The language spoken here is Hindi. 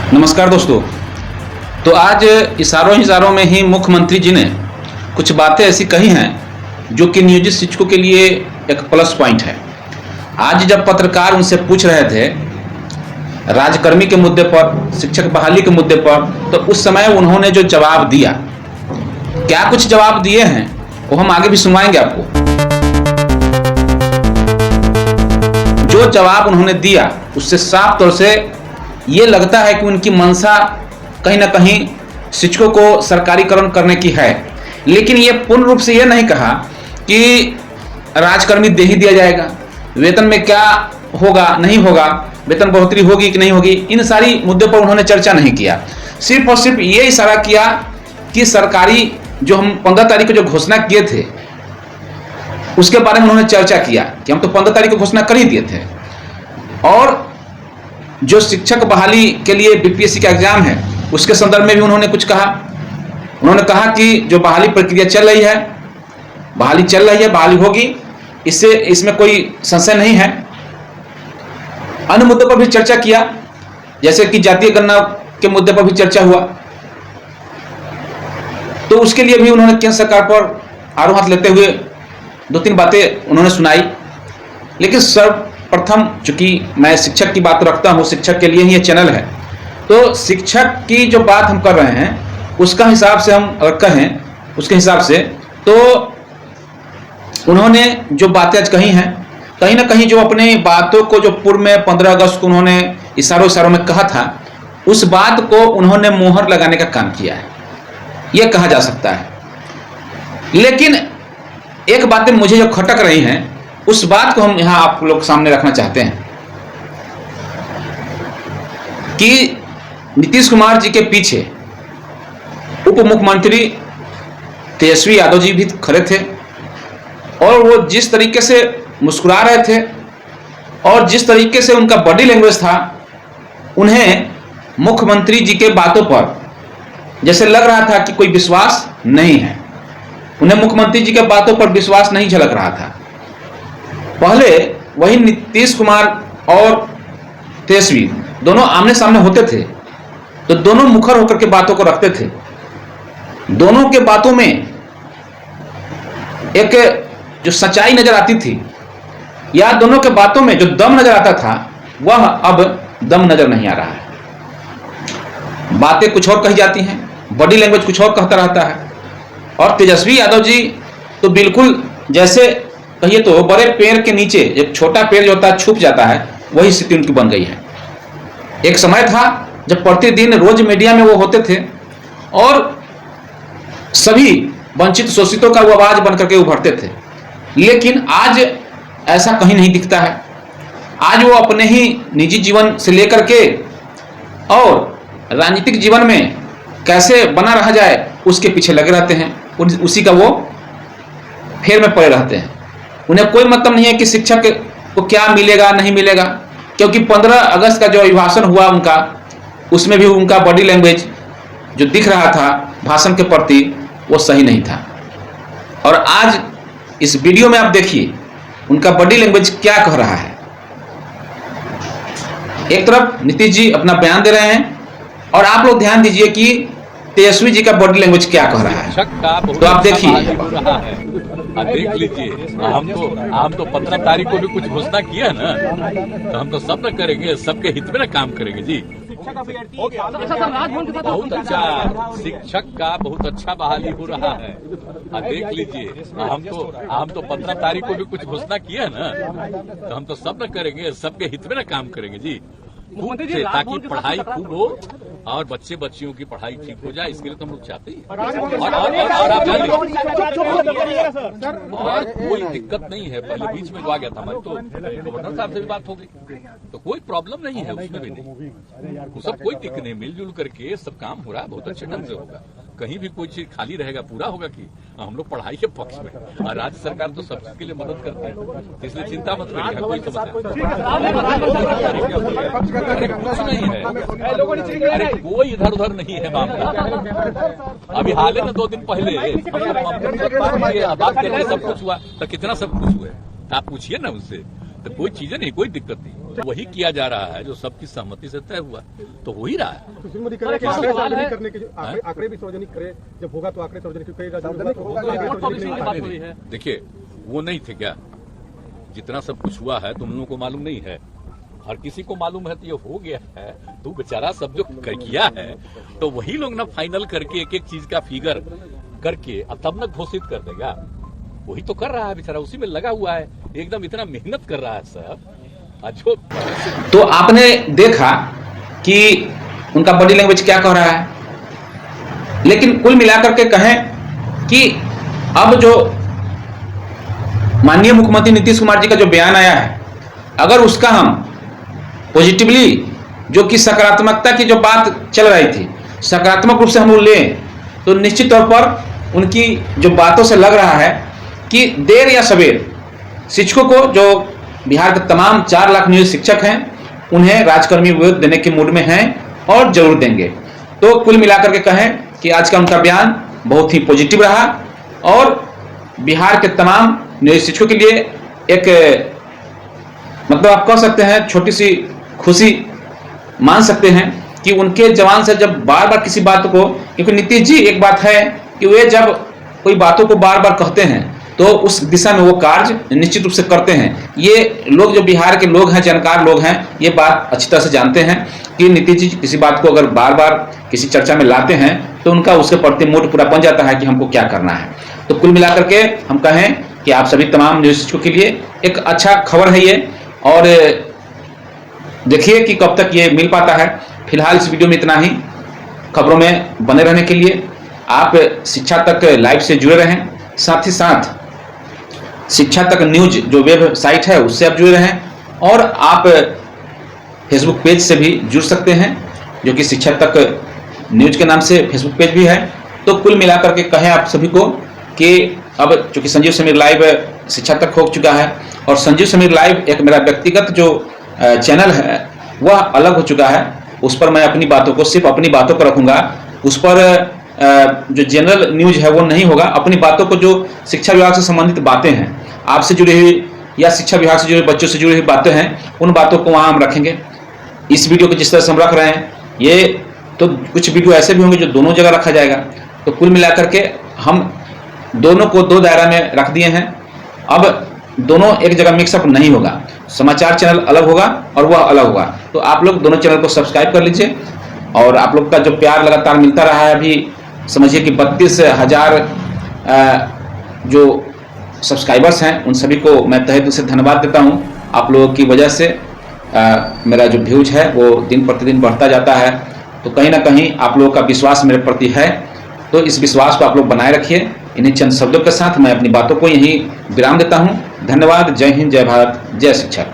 नमस्कार दोस्तों। तो आज इशारों में ही मुख्यमंत्री जी ने कुछ बातें ऐसी कही हैं जो कि नियोजित शिक्षकों के लिए एक प्लस पॉइंट है। आज जब पत्रकार उनसे पूछ रहे थे राजकर्मी के मुद्दे पर, शिक्षक बहाली के मुद्दे पर, तो उस समय उन्होंने जो जवाब दिया, क्या कुछ जवाब दिए हैं वो हम आगे भी सुनवाएंगे आपको। जो जवाब उन्होंने दिया उससे साफ तौर से ये लगता है कि उनकी मंशा कहीं ना कहीं शिक्षकों को सरकारीकरण करने की है, लेकिन ये पूर्ण रूप से ये नहीं कहा कि राजकर्मी दे ही दिया जाएगा, वेतन में क्या होगा नहीं होगा, वेतन बढ़ोतरी होगी कि नहीं होगी, इन सारी मुद्दों पर उन्होंने चर्चा नहीं किया। सिर्फ और सिर्फ ये इशारा किया कि सरकारी जो हम 15 तारीख को जो घोषणा किए थे उसके बारे में उन्होंने चर्चा किया कि हम तो 15 तारीख को घोषणा कर ही दिए थे, और जो शिक्षक बहाली के लिए बीपीएससी का एग्जाम है उसके संदर्भ में भी उन्होंने कुछ कहा। उन्होंने कहा कि जो बहाली प्रक्रिया चल रही है, बहाली होगी, इसमें कोई संशय नहीं है। अन्य मुद्दों पर भी चर्चा किया, जैसे कि जातीय गणना के मुद्दे पर भी चर्चा हुआ, तो उसके लिए भी उन्होंने केंद्र सरकार पर आड़ू हाथ लेते हुए 2-3 बातें उन्होंने सुनाई। लेकिन सर्वप्रथम चूंकि मैं शिक्षक की बात रखता हूं, शिक्षक के लिए ही ये चैनल है, तो शिक्षक की जो बात हम कर रहे हैं उसका हिसाब से हम अगर कहें, उसके हिसाब से तो उन्होंने जो बातें आज कही हैं, कहीं ना कहीं जो अपनी बातों को जो पूर्व में 15 अगस्त को उन्होंने इशारों में कहा था, उस बात को उन्होंने मोहर लगाने का काम किया है, यह कहा जा सकता है। लेकिन एक बातें मुझे जो खटक रही हैं उस बात को हम यहां आप लोग सामने रखना चाहते हैं कि नीतीश कुमार जी के पीछे उप मुख्यमंत्री तेजस्वी यादव जी भी खड़े थे, और वो जिस तरीके से मुस्कुरा रहे थे और जिस तरीके से उनका बॉडी लैंग्वेज था, उन्हें मुख्यमंत्री जी के बातों पर जैसे लग रहा था कि कोई विश्वास नहीं है, उन्हें मुख्यमंत्री जी के बातों पर विश्वास नहीं झलक रहा था। पहले वही नीतीश कुमार और तेजस्वी दोनों आमने सामने होते थे तो दोनों मुखर होकर के बातों को रखते थे, दोनों के बातों में एक जो सच्चाई नजर आती थी या दोनों के बातों में जो दम नजर आता था, वह अब दम नजर नहीं आ रहा है। बातें कुछ और कही जाती हैं, बॉडी लैंग्वेज कुछ और कहता रहता है, और तेजस्वी यादव जी तो बिल्कुल जैसे कहिए तो बड़े पेड़ के नीचे एक छोटा पेड़ जो होता है छुप जाता है, वही स्थिति उनकी बन गई है। एक समय था जब प्रतिदिन रोज मीडिया में वो होते थे और सभी वंचित शोषितों का वो आवाज बनकर के उभरते थे, लेकिन आज ऐसा कहीं नहीं दिखता है। आज वो अपने ही निजी जीवन से लेकर के और राजनीतिक जीवन में कैसे बना रहा जाए उसके पीछे लगे रहते हैं, उसी का वो फेर में पड़े रहते हैं। उन्हें कोई मतलब नहीं है कि शिक्षक को क्या मिलेगा नहीं मिलेगा, क्योंकि 15 अगस्त का जो अभिभाषण हुआ उनका, उसमें भी उनका बॉडी लैंग्वेज जो दिख रहा था भाषण के प्रति वो सही नहीं था। और आज इस वीडियो में आप देखिए उनका बॉडी लैंग्वेज क्या कह रहा है। एक तरफ नीतीश जी अपना बयान दे रहे हैं और आप लोग ध्यान दीजिए कि तेजस्वी जी का बॉडी लैंग्वेज क्या कह रहा है, तो आप देखिए। देख लीजिए, हम तो 15 तारीख को भी कुछ घोषणा किया ना, तो हम तो सब न करेंगे, सबके हित में ना काम करेंगे जी। बहुत अच्छा, शिक्षक का बहुत अच्छा बहाली हो रहा है। देख लीजिए, हम तो 15 तारीख को भी कुछ घोषणा किया ना, तो हम तो सब न करेंगे, सबके हित में ना काम करेंगे जी, खूब से, ताकि पढ़ाई खूब हो और बच्चे बच्चियों की पढ़ाई ठीक हो जाए, इसके लिए तो हम लोग चाहते हैं। और आप जान लीजिए, और कोई दिक्कत नहीं है। पहले बीच में जो आ गया था हमारे, तो गवर्नर साहब से भी बात हो गई, तो कोई प्रॉब्लम नहीं है, उसमें भी नहीं, सब कोई दिक्कत नहीं, मिलजुल करके सब काम हो रहा है, बहुत अच्छे ढंग से होगा। कहीं भी कोई चीज खाली रहेगा पूरा होगा कि हम लोग पढ़ाई के पक्ष में, और राज्य सरकार तो सब चीज के लिए मदद करते हैं, इसलिए चिंता मत करिएगा, कोई कुछ नहीं है, अरे कोई इधर उधर नहीं है मामला। अभी हाल ही में 2 दिन पहले बात करके सब कुछ हुआ, तो कितना सब कुछ हुआ आप पूछिए ना उससे, तो कोई चीजें नहीं, कोई दिक्कत नहीं। वही किया जा रहा है जो सबकी सहमति से तय हुआ, तो हो ही रहा है। सुशील मोदी कह रहे हैं कि आंकड़े सार्वजनिक करने के आंकड़े भी सार्वजनिक करे, जब होगा तो आंकड़े सार्वजनिक करेगा। देखिए वो नहीं थे क्या, जितना सब कुछ हुआ है तुम लोगों को मालूम नहीं है, हर किसी को मालूम है, तो ये हो गया है। तू बेचारा सब जो किया है तो वही लोग ना फाइनल करके एक एक चीज का फिगर करके तब न घोषित कर देगा। वही तो कर रहा है बेचारा, उसी में लगा हुआ है, एकदम इतना मेहनत कर रहा है सब। जो तो आपने देखा कि उनका बॉडी लैंग्वेज क्या कह रहा है, लेकिन कुल मिलाकर के कहें कि अब जो माननीय मुख्यमंत्री नीतीश कुमार जी का जो बयान आया है, अगर उसका हम पॉजिटिवली, जो कि सकारात्मकता की जो बात चल रही थी, सकारात्मक रूप से हम लें तो निश्चित तौर पर उनकी जो बातों से लग रहा है कि देर या सवेर शिक्षकों को, जो बिहार के तमाम 4 लाख नियोजित शिक्षक हैं, उन्हें राजकर्मी वेतन देने के मूड में हैं और जरूर देंगे। तो कुल मिलाकर के कहें कि आज का उनका बयान बहुत ही पॉजिटिव रहा और बिहार के तमाम नियोजित शिक्षकों के लिए एक, मतलब आप कह सकते हैं छोटी सी खुशी मान सकते हैं कि उनके जवान से जब बार बार किसी बात को, क्योंकि नीतीश जी एक बात है कि वे जब कोई बातों को बार बार कहते हैं तो उस दिशा में वो कार्य निश्चित रूप से करते हैं। ये लोग जो बिहार के लोग हैं, जानकार लोग हैं, ये बात अच्छी तरह से जानते हैं कि नीतीश जी किसी बात को अगर बार बार किसी चर्चा में लाते हैं तो उनका उसके प्रति मूड पूरा बन जाता है कि हमको क्या करना है। तो कुल मिलाकर के हम कहें कि आप सभी तमाम नियोजित शिक्षकों के लिए एक अच्छा खबर है ये, और देखिए कि कब तक ये मिल पाता है। फिलहाल इस वीडियो में इतना ही। खबरों में बने रहने के लिए आप शिक्षा तक लाइव से जुड़े रहें, साथ ही साथ शिक्षा तक न्यूज जो वेबसाइट है उससे आप जुड़े रहें, और आप फेसबुक पेज से भी जुड़ सकते हैं जो कि शिक्षा तक न्यूज के नाम से फेसबुक पेज भी है। तो कुल मिलाकर के कहें आप सभी को कि अब चूंकि संजीव समीर लाइव शिक्षा तक हो चुका है और संजीव समीर लाइव एक मेरा व्यक्तिगत जो चैनल है वह अलग हो चुका है, उस पर मैं अपनी बातों को, सिर्फ अपनी बातों को रखूंगा, उस पर जो जनरल न्यूज है वो नहीं होगा। अपनी बातों को, जो शिक्षा विभाग से संबंधित बातें हैं, आपसे जुड़ी हुई या शिक्षा विभाग से जुड़े बच्चों से जुड़ी हुई बातें हैं, उन बातों को वहाँ हम रखेंगे। इस वीडियो को जिस तरह से हम रख रहे हैं, ये तो कुछ वीडियो ऐसे भी होंगे जो दोनों जगह रखा जाएगा। तो कुल मिलाकर के हम दोनों को 2 दायरा में रख दिए हैं। अब दोनों एक जगह मिक्सअप नहीं होगा, समाचार चैनल अलग होगा और वह अलग होगा। तो आप लोग दोनों चैनल को सब्सक्राइब कर लीजिए, और आप लोग का जो प्यार लगातार मिलता रहा है, अभी समझिए कि 32,000 जो सब्सक्राइबर्स हैं उन सभी को मैं तहे दिल से धन्यवाद देता हूं। आप लोगों की वजह से मेरा जो व्यूज है वो दिन प्रतिदिन बढ़ता जाता है। तो कहीं ना कहीं आप लोगों का विश्वास मेरे प्रति है, तो इस विश्वास को आप लोग बनाए रखिए। इन्हीं चंद शब्दों के साथ मैं अपनी बातों को यहीं विराम देता हूं। धन्यवाद। जय हिंद, जय भारत, जय शिक्षा।